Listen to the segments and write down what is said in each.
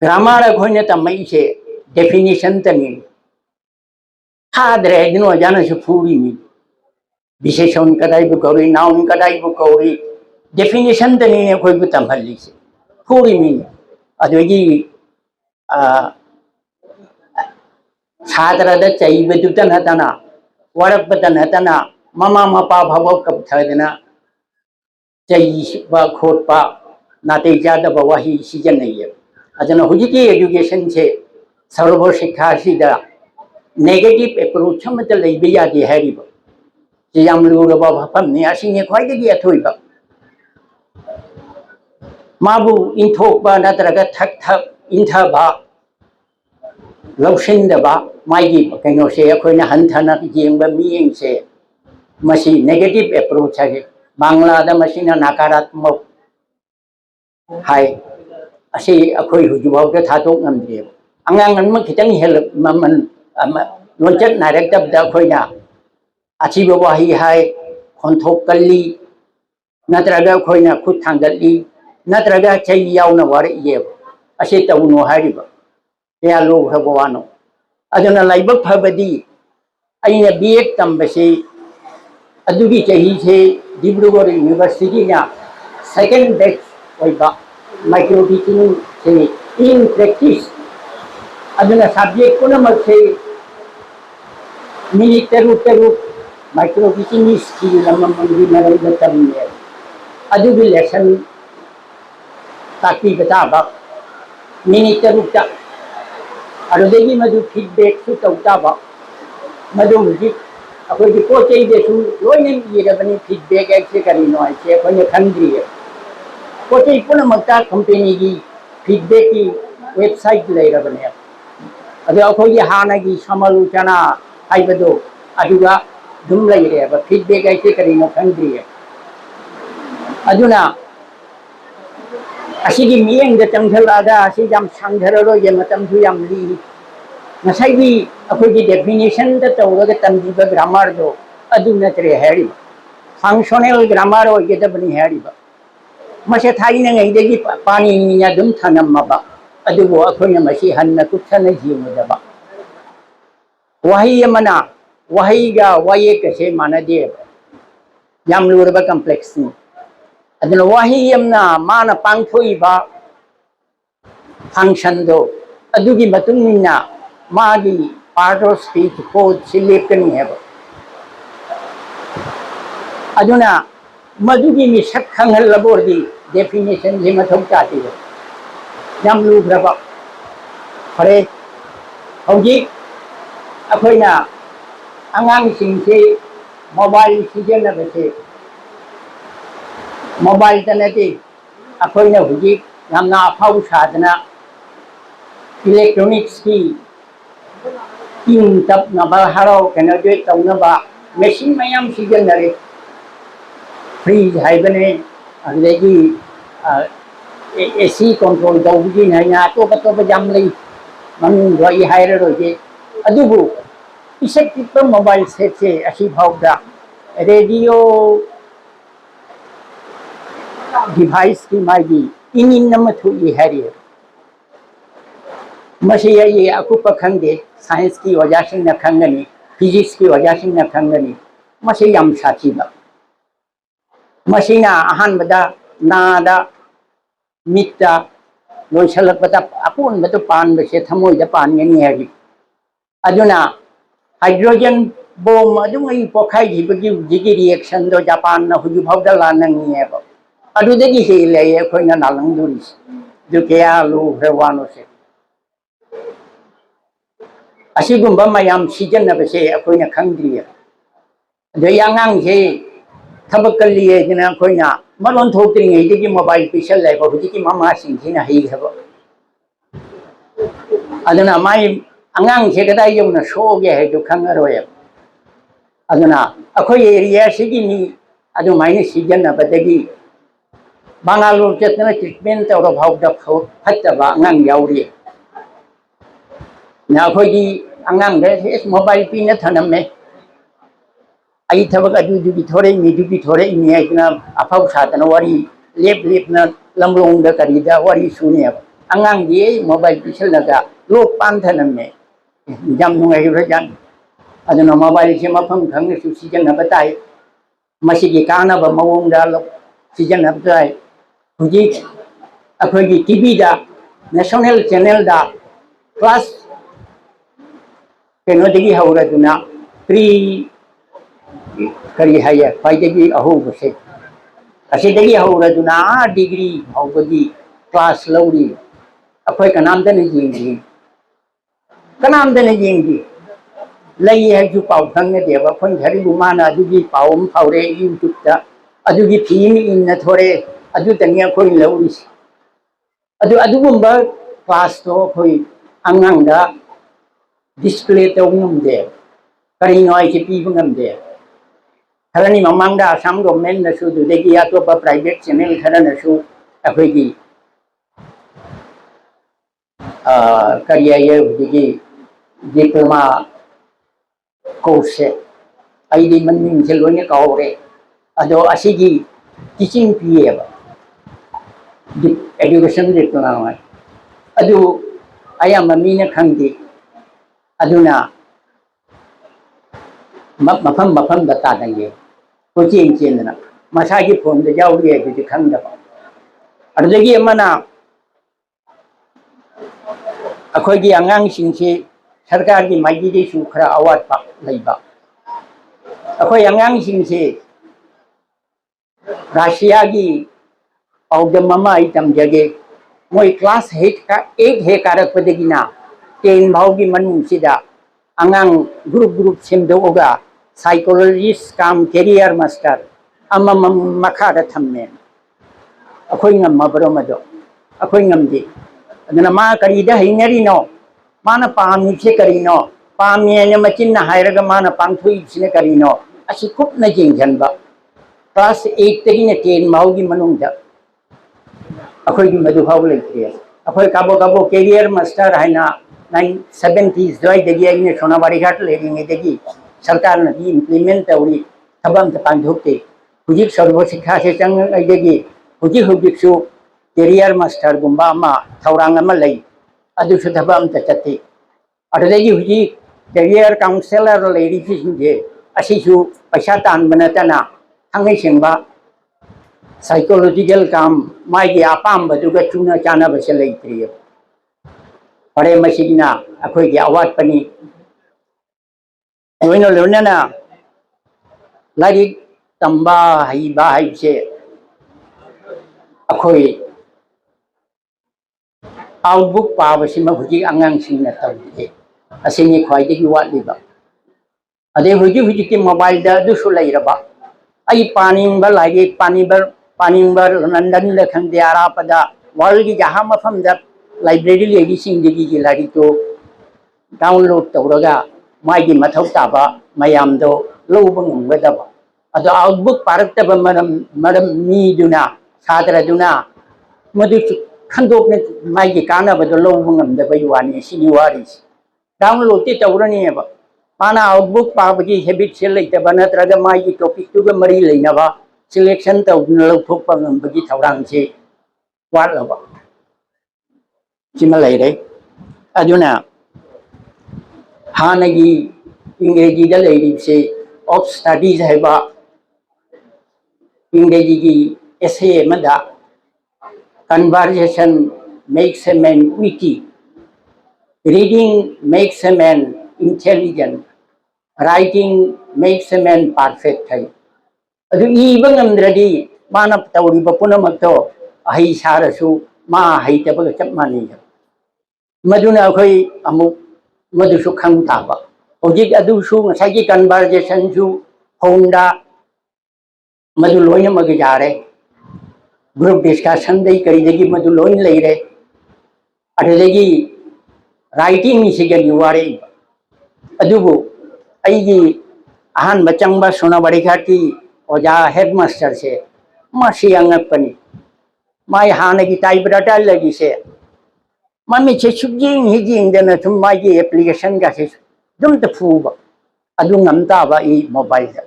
Grammar अखोने तमई से definition तनी खाद्रे दिनो जाने से फूरी मी विशेषण कदाई बुकौरी नाउन कदाई बुकौरी डेफिनेशन तनी ने कोई बुतम हल्ली से फूरी मी अदोगी छात्र द चाहिए बेतुतन हतना वरक बतन हतना ममा मपा भव कब थदना चाहिए बा खोट पा नाते जादा बवाही सीजन नहीं है अजन हुजिकी एजुकेशन से सर्व शिक्षा सिदा नेगेटिव अप्रोच मत लेबे यादे हैरिबो जे याम लुरबा भफम ने असिने ख्वाइदगी अथोइबा माबु इंथोकबा नत्रगा थक थक इंथबा लौसिनदबा माइगी कइनो से अखोइना हंथना जेंबा मियें से मसी नेगेटिव अप्रोच है बांग्ला दा मसीना नकारात्मक हाय असे अखोई हुजुबाव के थातो नमदे अंगांग अनम खितंग हेल ममन लोचत नारकतब दा अखोइना अचिबो वाही हाय खनथोक कल्ली नत्रगा अखोइना खुद थांगल्ली नत्रगा चै यावना वारइये असे तउनो हारिबा या लोग हबवानो अदना लाइबक फबदी अइने बीएड तंबसे अदुगी चही से डिब्रुगढ़ यूनिवर्सिटी ना सेकंड बैच ओइबा माइक्रो टीचिंग से इन प्रैक्टिस अदना सब्जेक्ट पुनमक से मिनिट तरु माइक्रो टीचिंग स्किल लममंगी नरैब तमने अदुगी लेसन ताकि बताबा मिनिट तरुता अरुदेगी मधु फीडबैक सु तौताबा मधु मुझी अखोई पोचई देसु लोइने येरबनी फीडबैक ऐसे करिनो ऐसे अखोई खंद्री है पोचई पुनमक्ता कंपनी की फीडबैक की वेबसाइट लेरबने अदो अखोई हानागी समालोचना हाइबदो अदुगा दुम लेरेबा फीडबैक ऐसे करिनो खंद्री है अदुना असिगी मियेंग द तंगलादा असि जाम सांगधररो ये मतमसु याम ली नसाइबी अखोई डेफिनेशन द तौरग तंदीब ग्रामर दो अदु नतरे हैरी फंक्शनल ग्रामर हो ये दबनी हैरी मसे थाई ने ngैदेगी पानी निया दुम थनमबा अदुगो अखोइना मसी हन्न कुथन जीवदबा वही यमना वही गा वये कसे मानदे याम लुरबा कॉम्प्लेक्स नि अदन वही यमना माना पांगथोइबा फंक्शन दो अदुगी मतुंगना मागी पार्ट ऑफ स्पीच कोड सिलेक्टनी है अदुना मधुगी मिसक खंगल लबोरदी डेफिनेशन जे मथौ चाती है याम लुग्रबा फरे हौजी अखोइना अंगांग सिंसे मोबाइल सिजनबसे मोबाइल तनती अखोइना हुजी यामना अफाउ साधना इलेक्ट्रॉनिक्स की इन तब नबा हारो कनजे तौनबा मशीन मयाम सिजनरे फ्रीज हाइबने अगलेगी एसी कंट्रोल दौगी नैना तो बजाम लई ममिन रई हाइर रोजे अदुबु इसेक्टिव मोबाइल सेट से असी भावदा रेडियो डिवाइस की मागी इन नमथु ये हैरी मसे ये अकुप खंगे साइंस की वजह से न खंगनी फिजिक्स की वजह से न खंगनी मसे याम साथीबा मसीना अहान बदा नादा मित्ता लोइसलक बता अपुन बतो पान बसे थमोय द पान गनी हैरी अदुना हाइड्रोजन बोम अदुमई पोखाई जिबगी जिगी रिएक्शन दो जापान न हुजु भौदा लानंगी है अदुदगी हे ले अखोइना नालंगदुरी जो क्या लो हरवानो से असिगुंबा मयाम सिजनबसे अखोइना खंद्री है दो यांगांग से थबकली है जना अखोइना मलोन थोक्त्रिङैदगी मोबाइल पिसल लेबा हुजिकी मामा सिंसिना हैगबा अदुना माई अंगांग से कदाई यौना सोगे है जो खंगरोय अदुना अखोइ एरिया सिगी नि अदु माइने सिजनबदगी बांगालोर चतना ट्रीटमेंट तौर भावदा फत्तबा अंगांग यावरी ना अखोइगी अंगांग दे मोबाइल पीना थनमे आई थबक अदुदुगी थोरे मिदुगी थोरे इनियाइना अफाव सातन वारी लेप लेपना लमलोंग द करीदा वारी सुने angang di mobile pisalaga lo panthanam me jam nungai rajan aduna mobile se mafam khang su sijan na batai masi gi kana ba mawong da lo sijan na batai huji akhoi gi tv da national channel da class keno digi haura duna pre kari haya pai digi ahu bose asi dagi haura duna degree haubagi class lauri akhoi kanam da ni jingi kanam da ni jingi lai hai ju pau thang ne deba khon thari bu mana adugi paum phaure youtube da adugi thim in na thore adu tania khoi lauri adu gumba class to khoi angang da display to ngum de kari noi ki pi ngam de Karena memang dah asam government nasu tu deki atau apa private channel karena nasu apa lagi karya ya deki diploma course ID mening seluruhnya kau re ada asigi teaching PA di education diploma adu ayam mamina khangdi aduna mafam bata dange ko chen chen na masa gi phone da jaw ri gi khang da adagi amana akhoi gi angang sing si sarkar gi mai gi su khara awat pa leiba akhoi angang sing si Russia gi augam mama itam jage moi class 8 he karak padagi na 10 bhau gi manung sida angang group semdoga psychologist kam career master ama makha da thamme akhoi ngam mabro mado akhoi ngam di aduna ma kari da hinari no mana pam che kari no pam ye ne machin na hairaga mana pangthui sine kari no asi kup na jing janba class 8 tagi ne 10 maugi manung da akhoi gi madu haw le kriya akhoi kabo career master haina 1970s doi degi ne sonabari ghat le nge degi सरकार ने implement तौरी थबम त पांधोते हुजिक सर्व शिक्षा से चंग आइदेगी हुजिक सु career master गुंबा मा थौरांग अमा लई अदु सु थबम त चते अडलेगी हुजिक कैरियर काउंसलर लेडी फिसिंजे असि सु पैसा तान बनतना थांगै सेंबा साइकोलॉजिकल काम माइगे आपाम बदुगा चुना चाना बसे लईत्रिय परे मसिना अखोय गे अवात पनी Bueno, Leonana, lagi tambah hai se, aku outbook pa basi mahuji angang sing na tahu asini khoi de wat liba. Ade huji ke mobile da du sulai raba. Ai paning ba lagi paning bar London da khang de ara pada world ki jaha mafam da library legi sing de ki lagi to download tawraga माइगी मथौ ताबा मयाम दो लौब ngumgdaba ado outbook paraktaba maram mi duna sadra duna madu khandokne maigi kana bado lौब ngamdaba yuani sini waris download ti tawrani ba mana outbook pabagi habit se leitaba natraga maigi topic tu ga mari leinaba selection tawna lौthokpa ngambagi thaurang se watlaba sima leire aduna Hanagi Ingreji da lady say of studies heba Ingreji ki essay mada conversation makes a man witty, reading makes a man intelligent, writing makes a man perfect. Adu ibang amdradi manap tawri bapuna magto ahi sarasu ma hai tabaga chap mani maduna khoi amuk madu su khang taba ojik adu su ngasai conversation su honda madu loina mag jare group discussion dei kari degi madu loin lei re ade degi writing si ga yuare adubu ai gi ahan bachang ba sona bari khati oja headmaster se masi angapani mai hanagi typewriter lagi se Mami cecubjing hijing dana tumai ki application ga se dum ta phuba adu ngamta ba I mobile da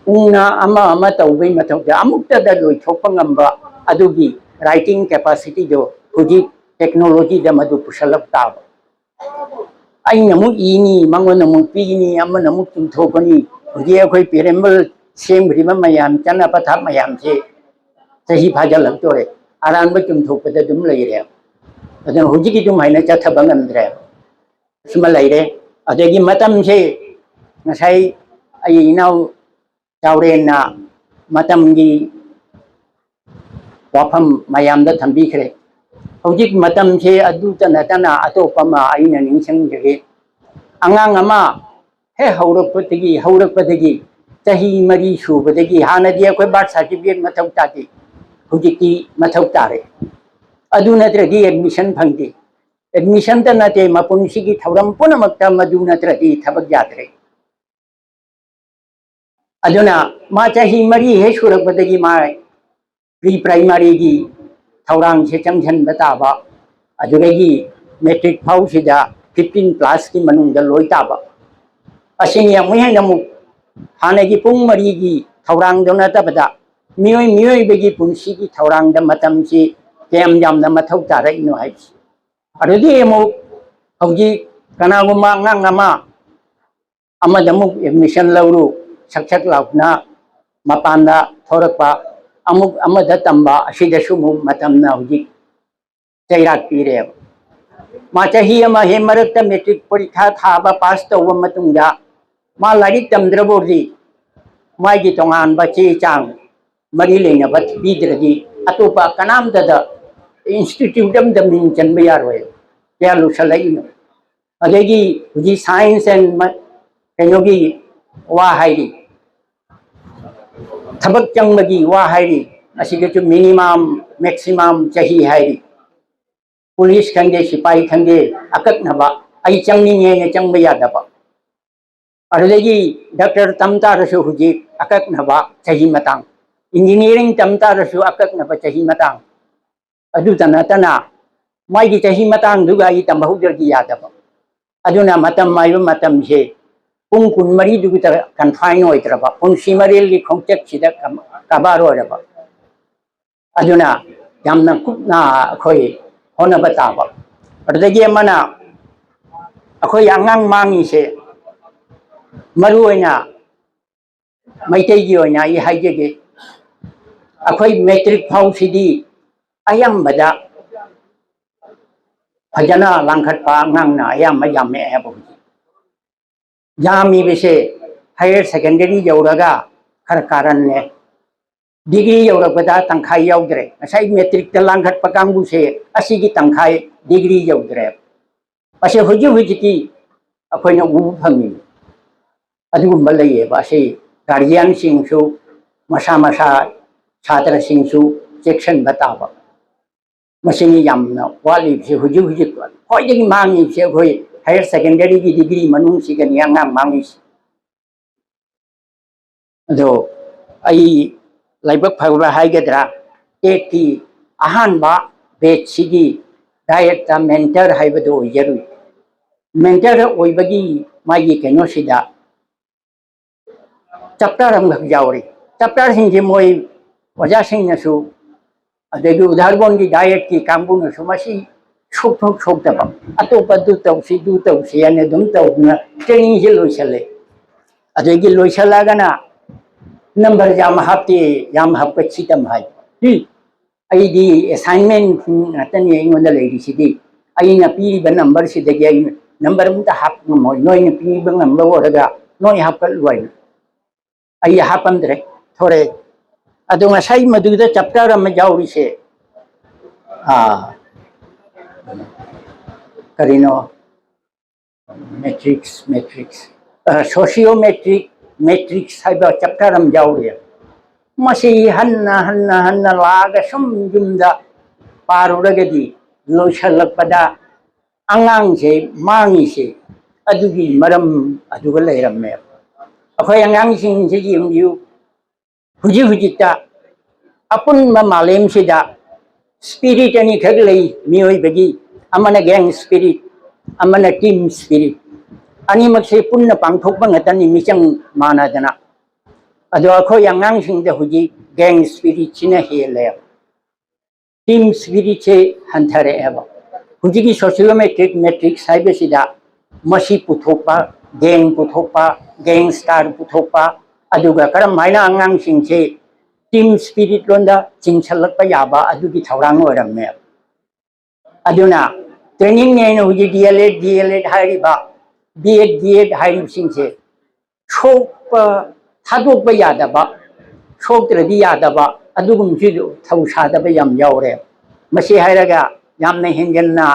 una ama tawbai mathau da amukta da loi thokpa ngamba adu gi writing capacity do huji technology दा मधु पुसलप ताब आई नमु इनी मंगो नमु पीनी अमन नमु चुमथोकनी हुजे अखोई पेरेंबल सेमरिबा मयाम चना पथा मयाम से सही फाजल लगतोरे आरान ब चुमथोकदा दुम लैरे अदन हुजी की दुम हाइना चथबा ngамद्रे सुमा लैरे अदेगी मतम से ngasai ai inau chaurena matamgi wafam mayamda thambikre hojik matam se adu tana tana atopama aina ningsang jage angang ama he haurakpadagi chahi mari subadagi hanadi akoi birth certificate mathau tati hojiki mathau tare adu natradi admission phangdi admission ta nate mapunsi ki thauram punamakta madu natradi thabak jatre अदुना मा चाही मरी हे सुरपदगी मा pre primary की थौरांग से Changan बताबा अदुगी matric फाउ सिदा 15 plus की मनुंग लोई ताबा using या मुहे नमु हाने की पुंग मरी की थौरांग दोना तबदा मियोई बेगी पुंसी की थौरांग द मतम से केम जाम द मथौ तारै नो हाइ अदुदी एमो हौजी कनागुमा ngang अमदमु एडमिशन लौरु सक्सक लाउना मपानदा थोरकपा अमुक अमदा तंबा असिदसु मु मतमना हुजी चैराक पीरे मा चाही अमा हे मरकता मैट्रिक परीक्षा थाबा पास तौबा मतुंगा मा लारिक तमद्रबोरदी मागी तोंगान बचे चांग मरी लेना बत बीद्रदी अतोपा कनाम ददा इंस्टीट्यूट दम दमिन चनबे यारोय क्या लुसलैनो अदेगी हुजी साइंस एंड कनोगी वा हाइरी थबक चंगबगी वा हाइरी असिगचु मिनिमम मैक्सिमम चाही हाइरी पुलिस खंगे सिपाही खंगे अककनबा आई चंगनिंगे ने चंगब यादबा अरुदेगी डॉक्टर तमता रसु हुजी अककनबा चाही मतंग इंजीनियरिंग तमता रसु अककनबा चाही मतंग अदु तना माइगी चाही मतंग दुगा ई तंबहुदरगी यादबा अदुना मतम माइबा मतम से पुंग कुन मरी दुगी त कन्फाइन होइत्रबा पुंसी मरेल की खोंचक सिदा कबार होरबा अदुना यामना कुपना अखोई होना बताबा अदगी मना अखोई अंगांग मांगी से मरु होइना मैतै की होइना ई हाइजेगे अखोई मैट्रिक फाउ सिदी अयंबदा फजना लांखटपा अंगांगना अयंबा यामे एबो जामी बेसे हायर सेकेंडरी यौरगा खर कारण ने डिग्री यौरगदा तंखाई यौद्रे असै मैट्रिक त लांखट पकांगु से असि की तंखाई डिग्री यौद्रे असे हुजी की अखोइना उ फंगी अदुगुम लैये बासे गार्जियन सिंसु मसा छात्र सिंसु सेक्शन बताबा मसिनी यामना वाली से हुजी खोइदगी मांगी से खोइ हायर सेकेंडरी की डिग्री मनुंग सिगनी अंगाम मांगी अदो आई लाइबक फगबा हाइगद्रा टेट की अहानबा बेच सिगी डायरेक्ट मेंटर हाइबदो ओइजरु मेंटर ओइबगी मागी केनो सिदा चैप्टर अमगक जावरी चैप्टर सिंजे मोय वजा सिंगनसु अदगी उदाहरण की डायरेक्ट की कांबुनसु मसी सोक्तबा अतोप दु तौसी अने दुम तौना ट्रेनिंग से लोइसले अदगी लोइसलागना नंबर जाम हापते याम हापकछि तम हाय हि आईदी असाइनमेंट नतनी इंगोंदा लेरिसिदी आईना पीरिबा नंबर सिदगी आई नंबर मुता हाप मोय नोयना पीरिबा नंबर ओरगा नोय हापकल लोइन आई हापमद्रे थोरे अदो ngasai मदुदा चैप्टर अम जावरिसे करीनो मैट्रिक्स सोशियोमेट्रिक मैट्रिक्स हाइबा चैप्टर अम जावरे मसी हन्ना लागा सुम जुमदा पारुरगदी लोइसलपदा अंगांग से मांगी से अदुगी मरम अदुगा लेरमे अखोय अंगांग सिंग से यू हुजिता अपुन मालेम सिदा स्पिरिट अनि खग लई मियोय बगी अमना गैंग स्पिरिट अमना टीम स्पिरिट अनि मक्से पुन्न पांथोकबा ngatani मिचंग मानादना अदो अखोय अंगांग सिंग द हुजि गैंग स्पिरिट सिना हेले टीम स्पिरिट से हंथरे एबा हुजिकी सोशियोमेट्रिक मैट्रिक्स हाइबसिदा मसी पुथोपा गैंग स्टार पुथोपा अदुगा करम हाइना आंगांसिंगसे टीम स्पिरिट लोंदा चिंगसलकपा याबा अदुगी थौरांग ओरम्मे अदुना ट्रेनिंग ने हुजी डीएलएड हाइरिबा बीएड हाइरिबसिंगसे सोप थादोकपा यादबा सोक्त्रदि यादबा अदुगुमसिदु थौसादबा याम यावरे मसी हाइरगा यामना हेंजलना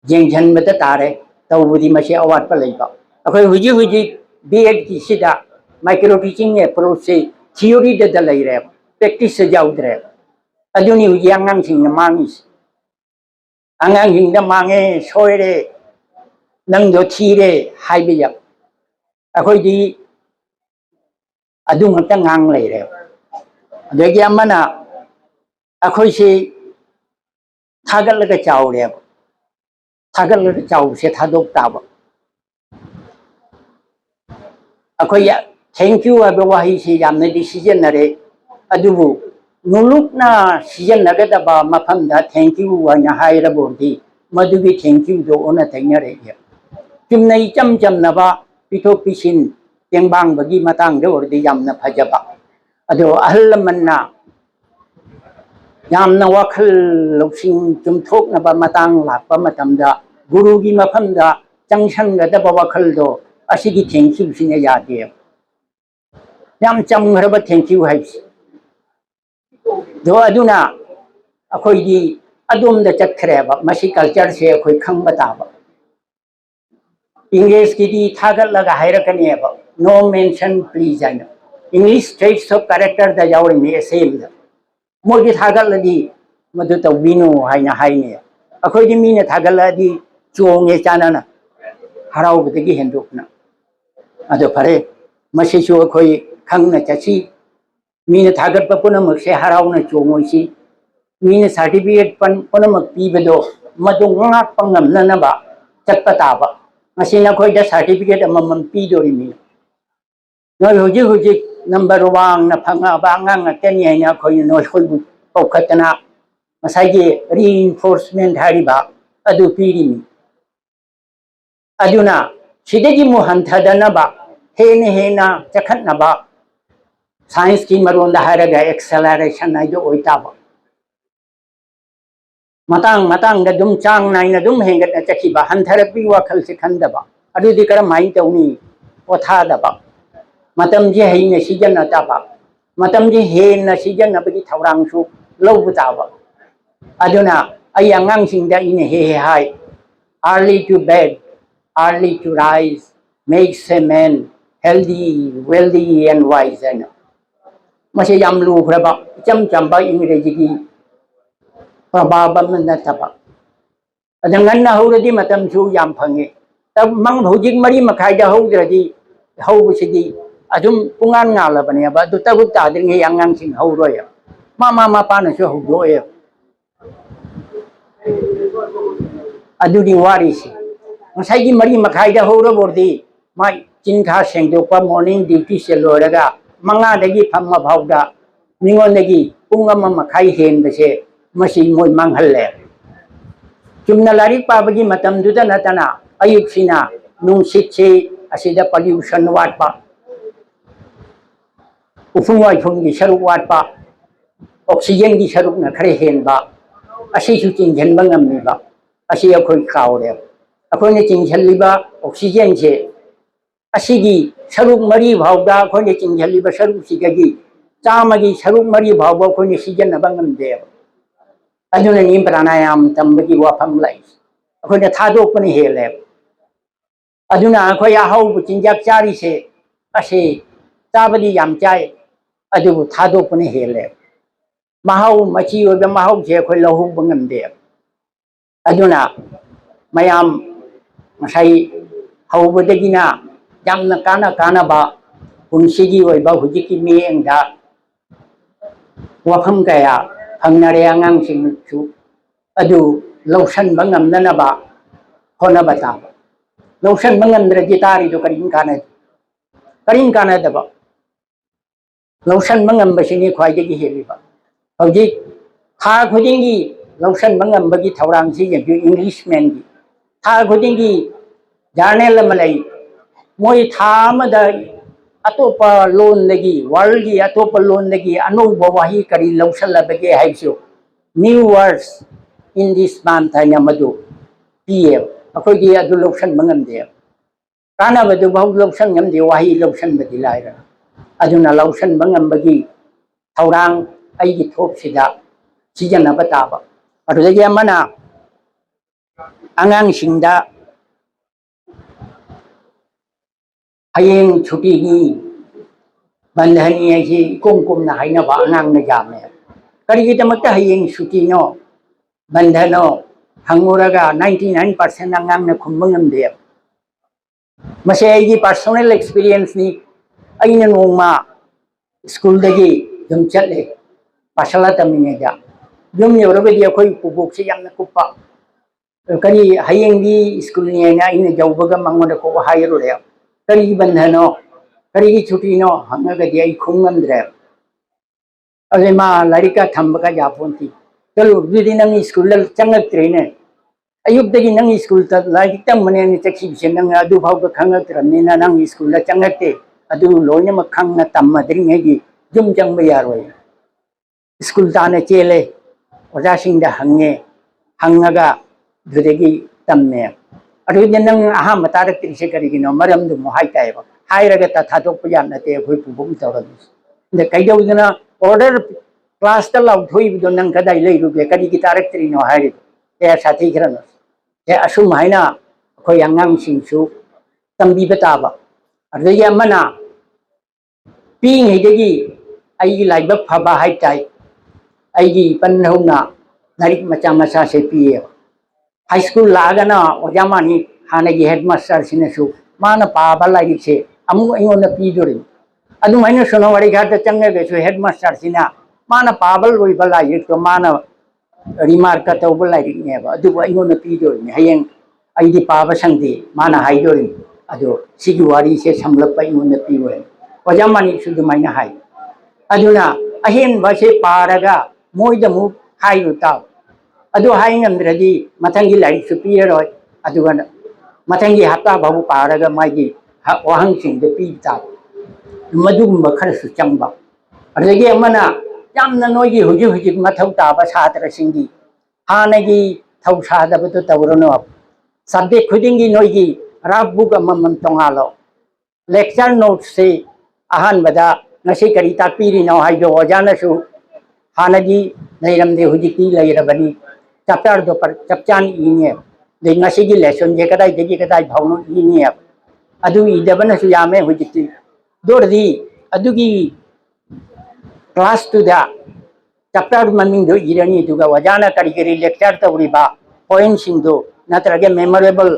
जेंजनबदा तारे तौबुदी मसी अवाटपा लैबा अखोय हुजी बीएड की सिदा माइक्रो टीचिंग अप्रोच से थियोरी दा लैरे प्रैक्टिस से जाउद्रे अदुनी हुजी आंगांसिंगना मांगिस आंगांसिंगदा मांगे सोयरे नंगदो थीरे हाइबया अखोयदी अदु ngakta ngang leire adegi amana akhoi se thagal laga chaure thagal laga chau se thadok taba akhoi thank you aba wahi se yamna decision nare adubu nulukna season naga da ba mafam da thank you wa nya haira bordi madugi thank you do ona thainare ya kimnai cham na ba pithok pisin तेंबांग बगी मतंग दे और दी यामना फजबा अदो अहल मन्ना यामना वखल लौसिंग जुमथोक नबा मतंग लापा मतमदा गुरु की मफमदा चंगसन गदबा वखल दो असिगी thank you सिने यादे याम चमरबा thank you हाइस दो अदुना अखोयदी अदुम द चखरेबा मसी कल्चर से अखोय खंग बताबा इंग्लिश की दी थागल लगा हायरकनेबा no mention please I know English traits of character da yauri me same da mo di thagal ladi madu ta wino haina haine akhoi di mine thagal ladi chonge chana na harau bidagi hendukna ado pare masi chu akhoi khangna chachi mine thagal pa puna mak se harau na chongoi si mine certificate pan puna mak pi bedo madu ngak pangam na ba chatpa ta ba masi na khoi da certificate amam pi dori mi noi huji number 1 na phanga ba ngang ten ye nya khoi no khoi bu pokhatna masai gi reinforcement hariba adu piri mi aduna sidegi mu hanthadana ba hena chakhatna ba science ki maron da haraga acceleration ai do oita ba matang da dum chang nai na dum hengat na chakhi ba hantharapi wa khal se khanda ba adu di kara mai tawni otha da ba matam je haina season ata ba matam je hen na season na bagi thawrang su lau ta ba aduna ai angang sing da in he hai early to bed early to rise makes a man healthy wealthy and wise and mase yam lu khra ba cham ba ingreji gi prabhava man na ta ba adangan na huradi matam su yam phange tab mang bhojik mari makhai da haudradi haubusidi adum pungan ngala bane ba du tabuk ta ding yangang sing hauroya ma pa na so hauroya adu di warisi ngasai gi mari makhai da hauro bordi mai chin kha seng do pa morning duty se loraga manga dagi phamma bhawda ningon dagi pungama makhai hen bese masi moi manghalle chumna larik pa bagi matam du da natana ayuk sina nung sitse asida pollution wat pa ufungwai phunggi saruk wat pa oxygen gi saruk na khare hen ba asi su ching jhan bangam ni ba asi akhoi khawre akhoi ne ching jhalli ba oxygen je asi gi saruk mari bhawda akhoi ne ching jhalli ba saruk si gi chama gi saruk mari bhawba akhoi ne oxygen na bangam de aduna ni pranayam tambagi wa pham lai akhoi ne thadok pani hele aduna akhoi a hau bu chinjak chari se asi tabadi yam chai adu thadok pani hele mahau machi oba mahau je khoi lahu bangam de aduna mayam masai hau bodagina jamna kana ba punsigi oba hujiki mi engda wafam kaya phangnare angang sing chu adu lausan bangam nana ba hona bata lausan bangam rajitari do karin kana da ba lausan bangam basini khwai gi heli ba hauji kha khudingi लौसन मंगम बगी थौरांग सी young Englishman की था खुदिंगी journal मलई मोई था मदा अतोप loan लगी world की अतोप loan लगी अनोब वही करी लौसन लबगे हाइसो new words in this month है मधु पीए अखोगी अदु लौसन मंगम दे काना बदु बहु लौसन ngam de wahi lौसन बदी लायरा अदुना लौसन मंगम बगी थौरांग अगी थोप सिदा सिजन बताबा अदुदगी अमना angang singda hayeng chuti ni bandhani ai kum na haina ba angang na jame kari gi tamakta hayeng chuti no bandhano hanguraga 99% angang na khumbangam de mase ai gi personal experience ni aina nongma school dagi jum chatle pasala tamine ja jum yorobedi akhoi pubok se yamna kuppa करी हयेंगी school नेना इन जौबगा मंगोद को हायरो रे करी बंधनो करी की छुट्टी no हंगगदि आई खुंगमद्रे अले मा लड़का थंबका जापोंती चलो दुदी नंग स्कूल चंगत्रेने अयुक्तगी नंग स्कूल त लाइक तम मने नि तखि बिसे नंग अदु भाव खंगत्रनेना नंग स्कूल चंगते अदु लोने म खंग तमद्रिङेगी जुम जंग यारोय स्कूल ताने चेले ओजा सिंग हंगे हंगगा दुदेगी तम्मे अदुदे नंग अहा मतारक तिसे करिगिनो मरम दु मोहाय तायबा हायरगा ता थादोक पया नते होय पुबुम तवरदि दे कैदौदना ऑर्डर क्लास त लाउ थोइ बिदो नंग कदाइ लैरुबे करिगि तारक त्रिनो हायरि ए साथी खरन ए असुम हायना खोय अंगांग सिंसु तंबि बताबा अदुदगी अमना पिंग हेदगी आइगी लाइबक फबा हाय ताय आइगी पन्नौना नारिक मचा मचा से पिए हाई स्कूल लागना ओजामानी हानगी हेडमास्टर सिनेसु माना पाबा लाइक से अमु अयोन पीदोरि अदु माइना सोनो वारी घाट चंगे बेसु हेडमास्टर सिना माना पाबल लोइ बलाइ तो माना रिमार्क तौब लाइक नेबा अदु अयोन पीदोरि हयें आइदि पाबा संदि माना हाइदोरि अदु सिगि वारी से समलप अयोन पीवे ओजामानी सुदु माइना हाइ अदुना अहेन बसे पारगा मोइदमु हाइरुता अदु हाइंगमद्रदि मथंगी लाइक सुपीरोय अदुगा मथंगी हप्ता बाबू पारगा मागी वहंग सिंग दे पीता मदुगुंबा खरसु चंबा अदगी अमना यामना नोगी हुजि हुजि मथौ ताबा छात्र सिंगी हानगी थौ सादबतो तवरनो सब्जेक्ट खुदिंगी नोगी राबुग अमम तोंगालो लेक्चर नोट से अहान बदा नसी करी तापीरी नो हाइदो ओजानसु हानगी नैरमदे हुजिकी लैरबनी चैप्टर दो पर चपचान इने दे नसीगी लेसन जे कदाइ देगी कदाइ भावनो इने अदु इदबनसु यामे हुजिकी दोरदी अदुगी क्लास टू दा चैप्टर ममिंग दो इरनी दुगा वजाना करिगरी लेक्चर तवरिबा पॉइंट सिंदो नत्रगे मेमोरेबल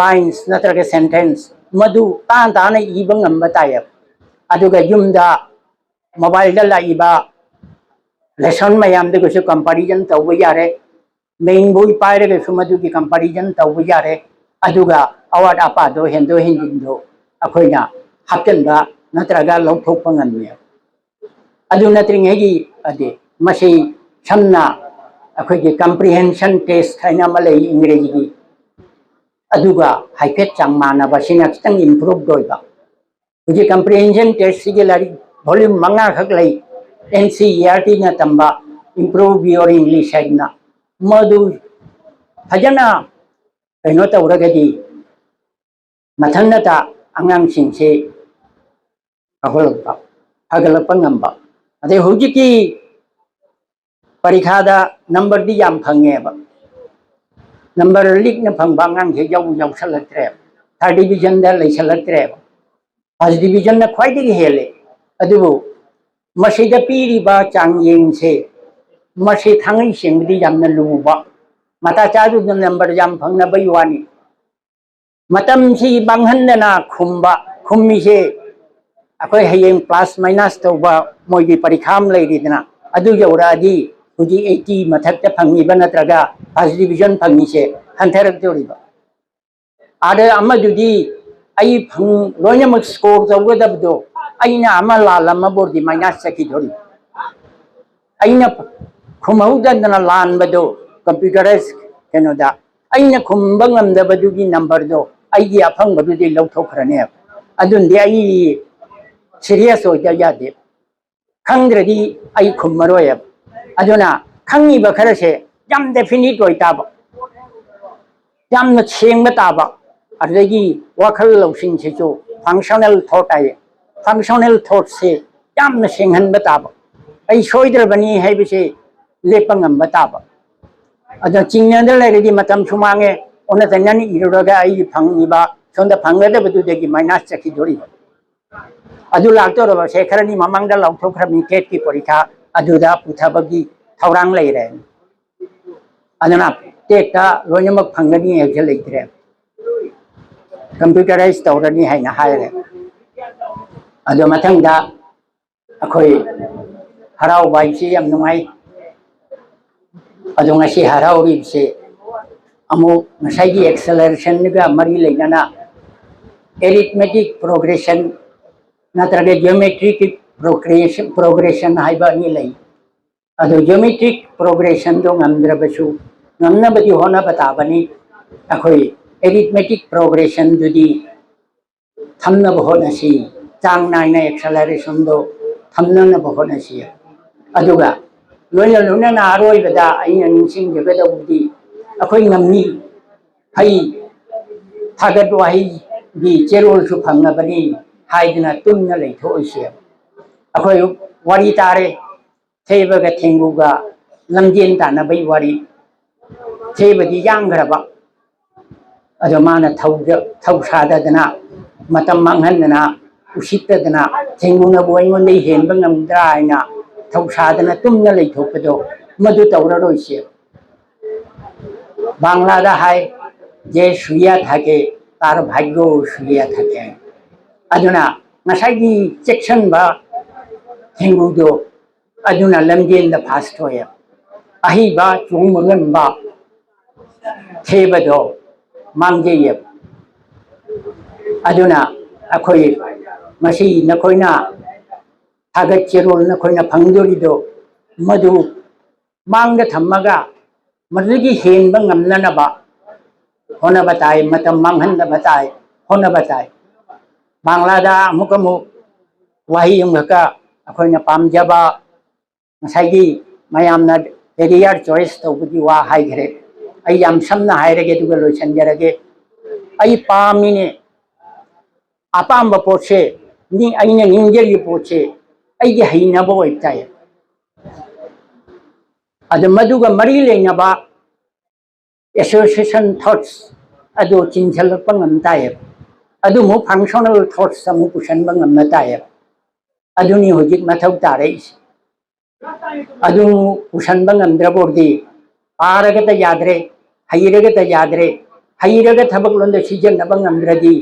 लाइन्स नत्रगे सेंटेंस मधु तान तान इबंग अंबताय अदुगा युमदा मोबाइल दा लाइबा लेसन मैम दगसु कंपैरिजन तब यारे मेन बोई पायरगसु मधुगी कंपैरिजन तब यारे अदुगा अवाद अपादो हेंदो हेंजिंदो अखोइना हापचनबा नत्रगा लौथोकपा ngamne अदु नत्रिङेगी अदे मसी समना अखोइगे कंप्रिहेंशन टेस्ट हैना मले इंग्रेजी अदुगा हाइफेट चांगमानबा सिना खितंग इंप्रूव दोइबा हुजी कंप्रिहेंशन टेस्ट सिगे लारि वॉल्यूम मंगा खक लै NCERT na tamba improve your English na madu fajana kaino tawragadi mathanata angang singse aholpa hagalapa ngamba ade hujiki parikha da number di yam phange ba number lik na phangba ngang se jau jau salatre third division da lai salatre first division na khwai di hele adubu मसीदा पीरिबा चांगयें से मसी थांगई सेंगदी यामना लुबा मता चादु number याम फंगना बैवानी मतम सी बांगहनना खुम्बा खुम्मी से अखोय हयें plus minus तौबा मोगी परीक्षाम लैरिदना अदु यौरादी हुजी 80 मथकते फंगीबा नत्रगा first division fungi से हंथरक तोरिबा आदे अमदुदी आई फंग लोइनमक स्कोर तौगदबदो अइना अमा लालम बोर्डी माइनस सकी धोरी अइना खुमहौदना लानबदो कंप्यूटराइज केनोदा अइना खुंबा ngamdabadुगी नंबर दो अइगी अफंगबदुदी लौथोखरने अदुंदी अइ सीरियस होइदा यादे खंद्रदी अइ खुमरोय अदुना खंगीबा खरसे याम डेफिनिट होइताबा यामना सेंगबा ताबा अदगी वाखल लौसिंग सेचो फंक्शनल थॉट आय फंक्शनल थॉट से यामना सेंगहनबा ताबा अइ सोइद्रबनी हैबिसे लेपंगम बताबा अदा चिंगनदर लेरदी मतम सुमांगे ओना तन्नानी इरोगा आई फंगीबा सोंदा फंगदबदुदगी माइनस चखी दोरी अदु लाक्तोरबा सेखरनी ममंगदा लौथोखरमी टेट की परीक्षा अदुदा पुथाबगी थौरांग लेरे अदना टेटा लोइनमक फंगनी हेजे लेत्रे कंप्यूटराइज तौरनी हैना हायरे अदु मथंगदा अखोई हराव बाइसी यम नुंगाई अदो ngasi harauri se amu ngasai gi acceleration ga mari leina arithmetic progression natraga geometric progression haiba ni lei ado geometric progression do ngamdra basu ngamna badi hona batabani akhoi arithmetic progression dudi thamna bahona si chang naina acceleration do thamna na bahona si aduga लोना लोना नारोय बदा अइना निसिंग जगदबुदी अखोय ngमनी हई थागत वाही गी चेरोल सु फंगबनी हाइदना तुमना लेथोइसे अखोय वारी तारे थेबगा थेंगुगा लमजेन तानबई वारी थेबदी यांगरबा अदो माना थौसादना मतम मांगहनना उसितदना थेंगुना बोइंगोंदे हेनबा ngमद्रा आइना थौसादना तुमना लेथोपदो मधु तौररोइसे बांग्लादा हाय जे सुया थाके तार भाग्यो सुया थाके अदुना नसागी सेक्शन बा थेंगुदो अदुना लमजेन द फास्ट होय अहि बा चुंगमगन बा थेबदो मांगजेय अदुना अखोय मसी नखोयना थागत चेरोल नखोयना फंगदोरिदो मधु मांगदा थम्मगा मधुगी हेनबा ngamnanaba होना बताए मतम मांगहन बताए होना बताए बांग्लादा अमुकमु वाही यंगका अखोयना पामजबा ngसाइगी मयामना कैरियर चॉइस तौबगी वा हाइग्रे आई याम समना हाइरगे दुगा लोइसनजरगे आई पामिने अपाम पोचे नि आइने निंजरी पोचे अइगे हैनबो ओइताय अद मधुगा मरी लेनबा एसोसिएशन थॉट्स अदो चिंचलपा ngमताय अदु मु फंक्शनल थॉट्स समु पुशनबा ngमताय अदुनि होजिक मथौ तारैस अदु पुशनबा ngमद्रबोर्दी पारगत याद्रे हैरगत याद्रे हैरग थबक लोंद सिजनबा ngमद्रदी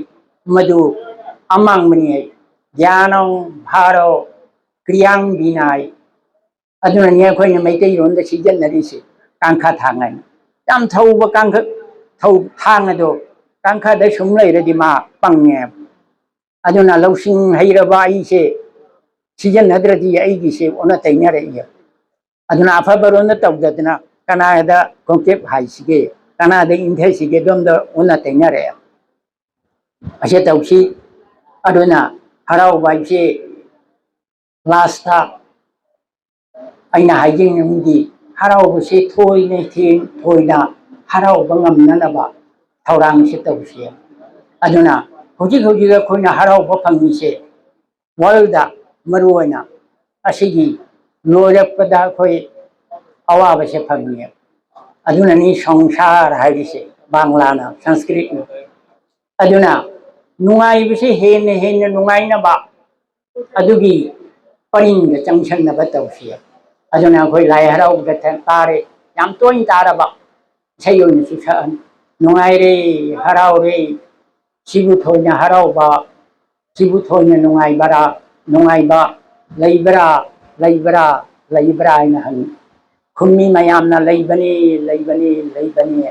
मधु अमांगमनि है ज्ञानं भारो क्रियांग बिनाय अदुना नि अखोयना मैतै रोंद सिजनरिसे कांखा थांगाय याम थौबा कांखा थौ थांगदो कांखा द सुम लैरदि मा पंगे अदुना लौसिंग हैरबा आइसे सिजनद्रदि आइगिसे ओना तैनरैय अदुना अफबरोंद तौददना कनादा कोंकेप हाइसिगे कनादा इंथैसिगे दोमद ओना तैनरे असे तौसी अदुना हराव बाइसे लास्टा अइना हाइजिंगमुदी हरावबसे थोइने थेन थोइना हरावबा ngमननबा थौरांगसे तौसे अदुना होजिक होजिक खोइना हरावबा फंगिसे वर्ल्डदा मरुओइना असिगी लोरपदा खोइ अवाबसे फंगिए अदुना नि संसार हाइरिसे बांग्लाना संस्कृत अदुना नुंगाइबसे हेन हेन नुंगाइनबा अदुगी परिंग चंगसनबा तौसे अदुना खोइ लाई हरावबदा तारे याम तोइन तारबा सयोन सुसान नुंगाइरे हरावरे सिबु थोइना हरावबा सिबु थोइना नुंगाइबरा नुंगाइबा लैबरा लैबरा लैबरा आइना हंग खुम्मी मयामना लैबनी लैबनी लैबनी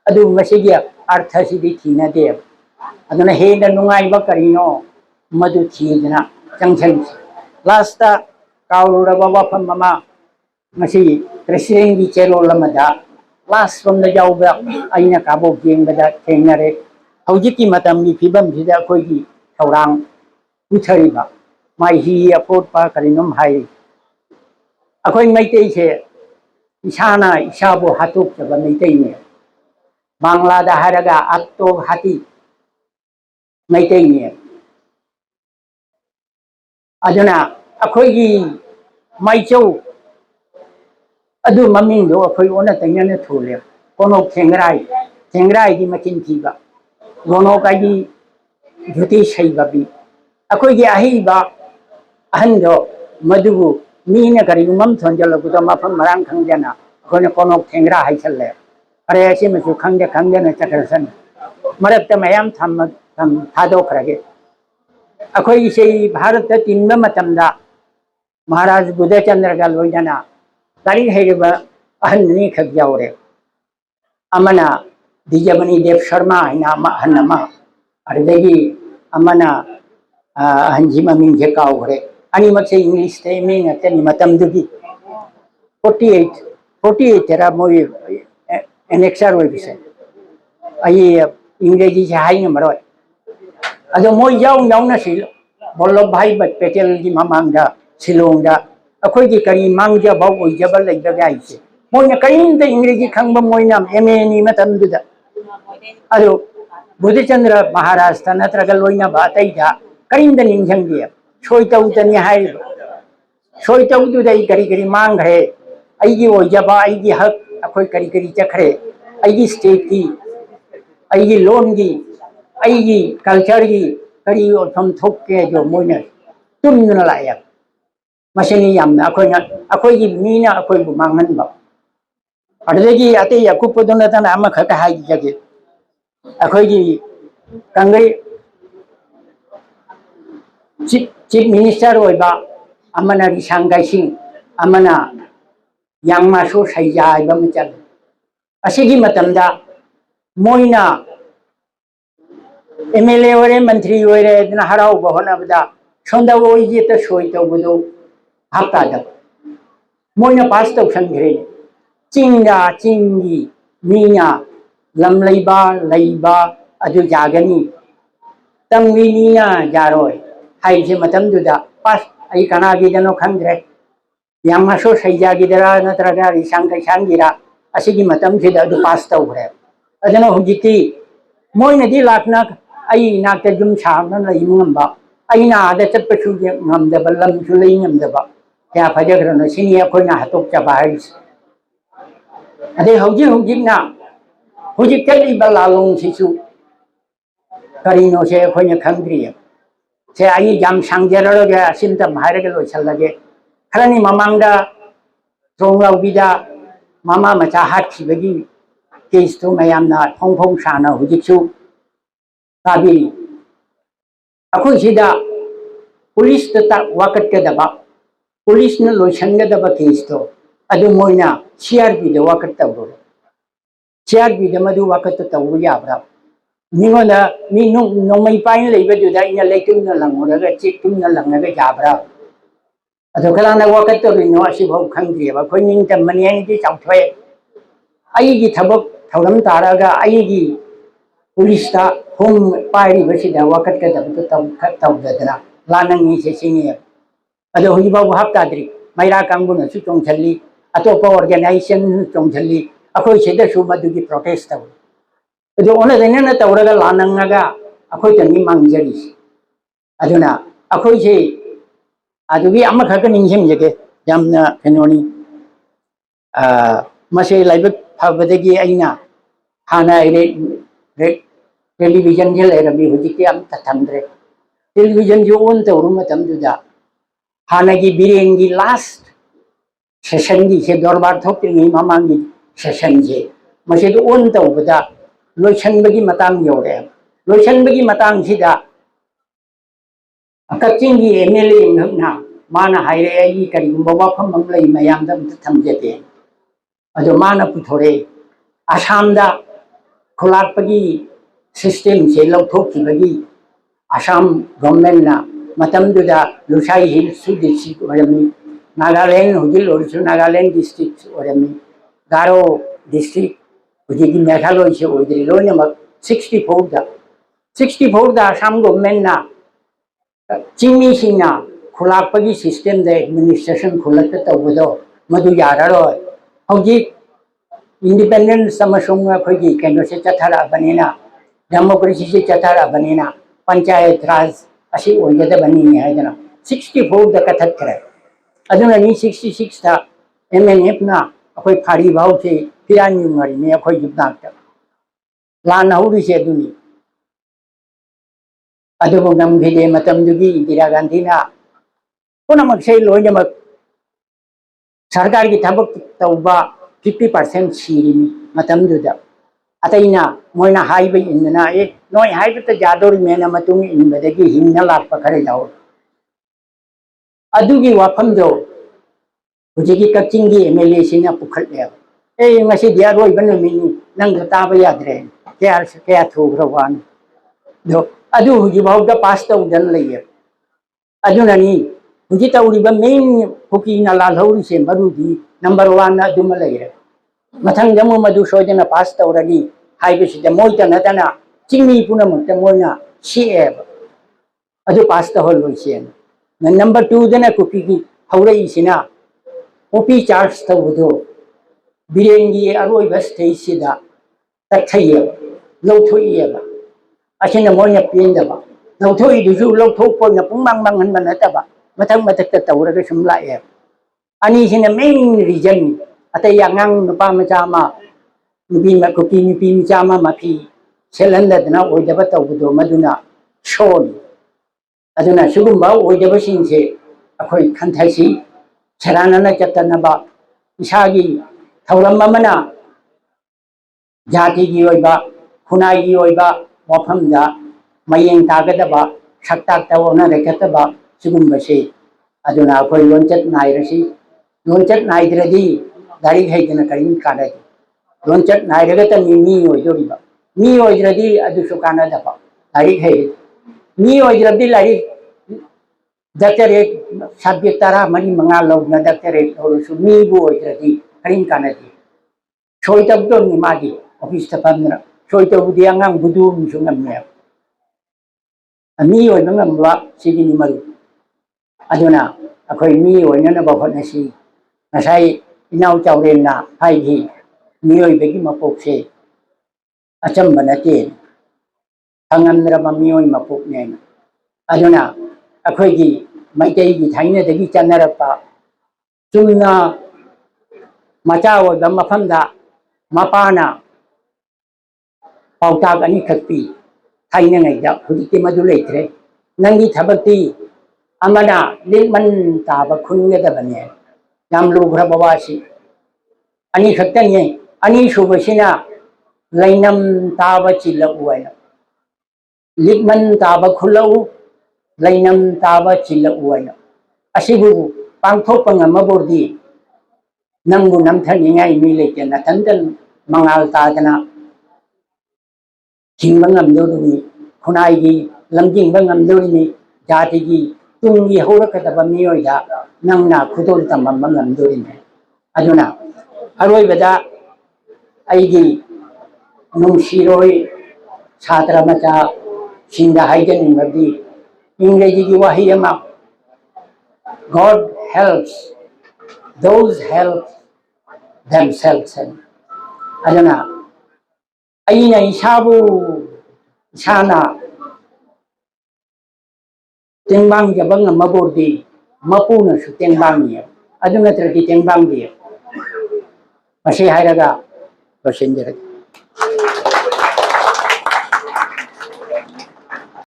अदु मसिगी अर्थसिदि थिनदे अदुना हेना नुंगाइबा करिनो मधु थिदना चंगसन लास्टा काउरुरबा वफम mama masi president gi chero lamada last from the jawba aina kabo geng bada thengnare hojiki matam gi phibam sida khoi gi thaurang puthari ba mai hi apot pa karinom hai akhoi maitei se isana isabu hatuk jaba maitei ne bangla da haraga atto hati maitei ne aduna akhoi gi maichou adu maming do akhoi ona tangna thole kono thengrai gi machin thiba gono ka gi juti sei babi akhoi gi ahi ba ahan do madubu mean करी उमम थोंजल गुदा मफम मरांग खंगजना अखोने कोनो थेंगरा हाइछले अरे ऐसे में खंगे खंगे न चक्रसन मरत मयाम थम थादो खरगे अखोई से भारत तिनब मतमदा महाराज बुद्धचंद्र गा लोइजना करी हेबा अहन्नी खग जावरे अमना दिजमनी देव शर्मा हिना हन्नमा अरदेगी अमना हंजी ममिंग जे Kaware ani mak se english te me ngate ni matam dugi 48 tera moi annexer oi bise ai इंग्रेजी से हाई न मरो अदो moi yaw na sil bollobh bhai patel gi mamang da silong da akhoi gi kari mangja bau oi jabal lai da gai se moi na kain da इंग्रेजी khangba moi nam ma ni matam du da ado buddhachandra maharaj ta natra ga loina ba tai da kain da ningjang gi सोई तौतनी है सोई तौदु दई करी करी मांग है आईगी वो जबा आईगी हक अखोई करी करी चखरे आईगी स्टेट की आईगी लोन की आईगी कल्चर की करी और थम थोक के जो मोइने तुम न लाया मशीनी यामना अखोई की मीना अखोई बु मांगन बा अडलेगी आते याकु पदोना तना अमा खका हाई जगे अखोई की कंगई Chief Minister oiba amana risangai sing amana yangmaso saija iba machal asigi matamda moina MLA ore mantri ore dina harau bahona bada sonda oije ta soi to budo hapta da moina pass to sangre chingi mina lamlaiba adu jagani tamwi nina jaroi high से मतम दुदा पास आई कना गी जनो खंगरे यामासो सैजा गिदरा नत्रगा रिसांग सांगिरा असिगी मतम से दु पास तौरे अजनो हुजिति मोइनदी लाखना आई नाते जुम सामन लइमंबा आई ना आदे चपसु ngam da ballam su lei ngam da ba क्या फजग्रनो सिनी अखोइना हतोक चबा हाइस अदे हुजिना हुजिक कली बलालों सिसु करिनो से अखोइना खंगरिया से आई जाम सांगजेरगे असिमता भाइरगे लोइसलगे खरानी ममांगदा त्रोंलाउबिदा मामा मचा हाथिबगी केस तो मयामना फोंफों साना हुजिसु काबिरी अखोइ सिदा पुलिस ता वाकटगदबा पुलिस न लोइसनगदबा केस तो अदु मोइना सीआरपी दे वाकट तवरो सीआरपी दे मदु वाकट तवरो याब्रा मिगोना मी नोंमै पाइन लेबदुदा इन लेतुन लंगोरगा चितुन लंगगा जाब्रा अदो खलाना वाकत तो रिनो असि भौ खंगजेबा खोइ निंग तमनि आइदि चाउथ्वे आइगी थबक थौरम तारागा आइगी पुलिसता होम पाइरि बसिदा वाकत का दबतो तौददना लानंगी से सिनी अदो हुइबा वहाब ताद्रि मैरा कांगुन सु चोंगछल्ली अतोपा ऑर्गेनाइजेशन चोंगछल्ली अखोइ सेदा सु मदुगी प्रोटेस्ट तौ जो ओना देना तौरगा लानंगा अखोइ तनी मांगजरी अदुना अखोइ से अदुगी अमा खक निंगसिम जगे यामना फेनोनी मसे लाइब फबदगी आइना हाना रे टेलीविजन जे लेरबी हुजिके अम तथंद्रे टेलीविजन जो ओन तौरु मतम दुदा हानागी बिरेंगी लास्ट सेशन गी से दरबार थोक्तिंगी मामांगी सेशन जे मसे दो ओन तौबदा लोइसनबगी मतंग योरे लोइसनबगी मतंग सिदा कच्चिंगी एमएलए इंगना माना हाइरे आई करिगुंबा वाफम मंगलै मयामदा थमजेते अदो माना पुथोरे आसामदा खुलाकपगी सिस्टम से लौथोखिबगी आसाम गवर्नमेंट ना मतमदुदा लुसाई हिल सुदिसि वरमी नागालैंड हुजिल ओरिसु नागालैंड डिस्ट्रिक्ट ओरमी गारो डिस्ट्रिक्ट हुजिगी मेघालय से ओइद्रि लोइनमक 64 दा आसाम गवर्नमेंट ना चिंगमी सिंगना खुलापगी सिस्टम दे एडमिनिस्ट्रेशन खुलत तबदो मधु यारारोय हौजिक इंडिपेंडेंस समसुंग अखोगी केंद्र से चथारा बनेना डेमोक्रेसी से चथारा बनेना पंचायत राज असी ओइगदा बनी है 64 दा कथत्रे अदुना 66 था एमएनएफ ना अखोई फाड़ी भाव से फिरान युमरी में अखोई जुबनाक लान हौरी से दुनी अदुबो गमभिदे मतमदुगी इंदिरा गांधी ना पुनमक से लोइनमक सरकार की थबक तौबा 50% सीरीमी मतमदुदा अतैना मोइना हाइबे इनना ए नोय हाइबे त जादोरी मेना मतुंग इनबदगी हिंना लाप खरे जाओ अदुगी वाफमदो हुजिगी कक्चिंगी MLA Cina पुखलले A ngasi dia roi ban mini nang ta ba yadre kya thugrawan do adu huji bawda pass ta udan leye aduna ni huji ta uri ba main huki na la lhori se marudi number 1 na dum leye mathang jamu madu sojana pass ta uradi haibe si de moi ta na tana chingmi puna mo ta moina cf adu pass ta hol loisen na number 2 dana kuki ki haurai sina opi charge ta udo बिरेंगी अरोई बस तेसिदा तथैय लौथोइएबा असिना Moina पेंदबा लौथोइ दुजु लौथोपना पुंमांग मांगन मनतबा मथंग मथक तौरग सुमलाए अनि सिना main reason अतै यांगांग नुपा मचामा नुबी मकुकी नुपी मचामा माफी सेलंदना ओइदबा तौबदो मदुना shown अदुना सुगुंबा ओइदबा सिंसे अखोई खंथाइसी छरानना चतनबा इसागी थौरम अमना जाति की ओइबा खुनाई की ओइबा वफमदा मयेंग तागदबा सक्ताक तवना रेखतबा सिगुंबसे अदुना अखोई लोंचत नाइरसी लोंचत नाइद्रदी दारी हैदना करिन कादे लोंचत नाइरगत मी ओइदोरिबा मी ओइद्रदी अदुसु कानादबा दारी है मी ओइद्रदी लारी डॉक्टरेट सब्जेक्ट तारा मनी मंगा लोगना डॉक्टरेट होरसु मी बु ओइद्रदी करिन कानादी सोई तबदो नि मागी ऑफिस तफमना सोई तबुदी अंगांग बुदु मिसु ngam मी ओइ ngam सिगी नि मरु अदुना अखोई मी ओइना बखनसी ngasai इनाउ चावरेना हाइगी मी ओइ बेगी मपोक से अचम बनते थांगमद्रबा मी ओइ मपोक ने अदुना अखोईगी मैतेगी थाइने दगी चनरपा चुना मचा ओइबा मफमदा मपाना पाउताग अनि खत्पी थाइने ngaiदा हुदिते मदु लेथरे नंगी थबती अमना लिमन ताब खुनगदबने याम लुग्र बवासी अनि खत्तने अनि सुबसिना लैनम ताब चिलउवाना लिमन ताब खुलउ लैनम ताब चिलउवाना असिबु पांथोप ngamabordi नंगु नमथनिंगाई मी लेके नतंदन मंगाल तादना हिंगंगमदोनी खुनाईगी लमजिंगंगमदोनी जातिगी तुंगी होरकदब मियोइदा नंगना खुदोल तममंगमदोनी अदुना अरोइबदा आइगी नुंसिरोय छात्र मचा सिंगा हाइजनिंगदी इंग्रेजी वाहियमा God helps those help themselves adana aina isabu sana tengbang jabang mabordi mapuna su tengbang ni aduna trati tengbang dia masih hairaga basenjera